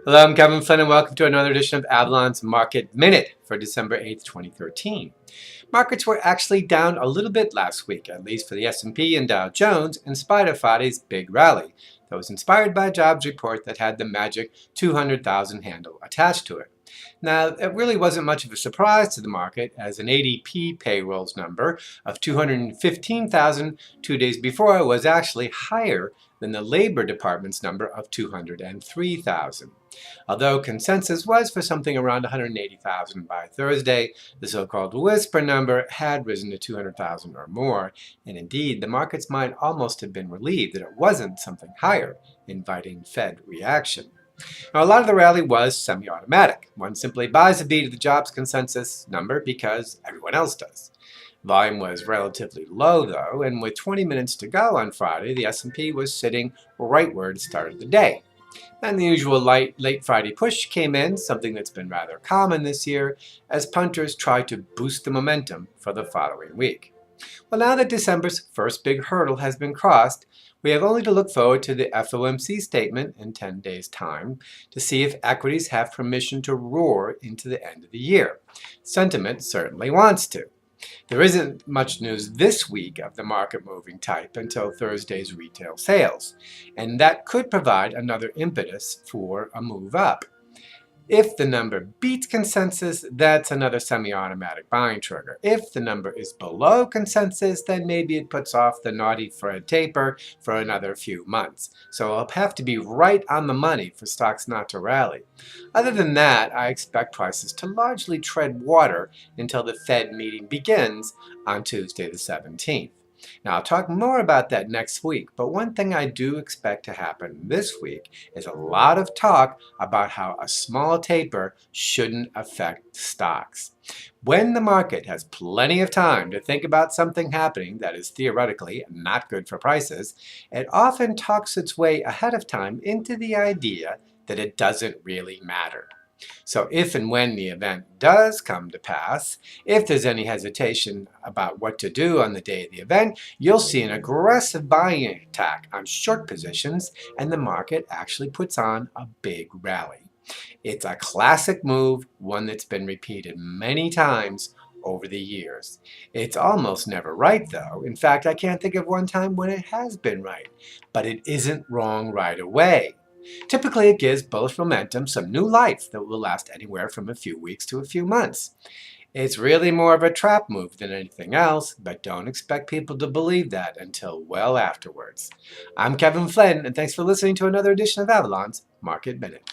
Hello, I'm Kevin Flynn, and welcome to another edition of Avalon's Market Minute for December 8th, 2013. Markets were actually down a little bit last week, at least for the S&P and Dow Jones, in spite of Friday's big rally that was inspired by a jobs report that had the magic 200,000 handle attached to it. Now, it really wasn't much of a surprise to the market, as an ADP payrolls number of 215,000 2 days before was actually higher than the Labor Department's number of 203,000. Although consensus was for something around 180,000 by Thursday, the so-called whisper number had risen to 200,000 or more, and indeed the markets might almost have been relieved that it wasn't something higher, inviting Fed reaction. Now, a lot of the rally was semi-automatic. One simply buys a beat of the jobs consensus number because everyone else does. Volume was relatively low, though, and with 20 minutes to go on Friday, the S&P was sitting right where it started the day. And the usual late Friday push came in, something that's been rather common this year, as punters try to boost the momentum for the following week. Well, now that December's first big hurdle has been crossed, we have only to look forward to the FOMC statement in 10 days' time to see if equities have permission to roar into the end of the year. Sentiment certainly wants to. There isn't much news this week of the market-moving type until Thursday's retail sales, and that could provide another impetus for a move up. If the number beats consensus, that's another semi-automatic buying trigger. If the number is below consensus, then maybe it puts off the naughty Fed taper for another few months. So it'll have to be right on the money for stocks not to rally. Other than that, I expect prices to largely tread water until the Fed meeting begins on Tuesday the 17th. Now, I'll talk more about that next week, but one thing I do expect to happen this week is a lot of talk about how a small taper shouldn't affect stocks. When the market has plenty of time to think about something happening that is theoretically not good for prices, it often talks its way ahead of time into the idea that it doesn't really matter. So if and when the event does come to pass, if there's any hesitation about what to do on the day of the event, you'll see an aggressive buying attack on short positions, and the market actually puts on a big rally. It's a classic move, one that's been repeated many times over the years. It's almost never right, though. In fact, I can't think of one time when it has been right. But it isn't wrong right away. Typically, it gives bullish momentum some new life that will last anywhere from a few weeks to a few months. It's really more of a trap move than anything else, but don't expect people to believe that until well afterwards. I'm Kevin Flynn, and thanks for listening to another edition of Avalon's Market Minute.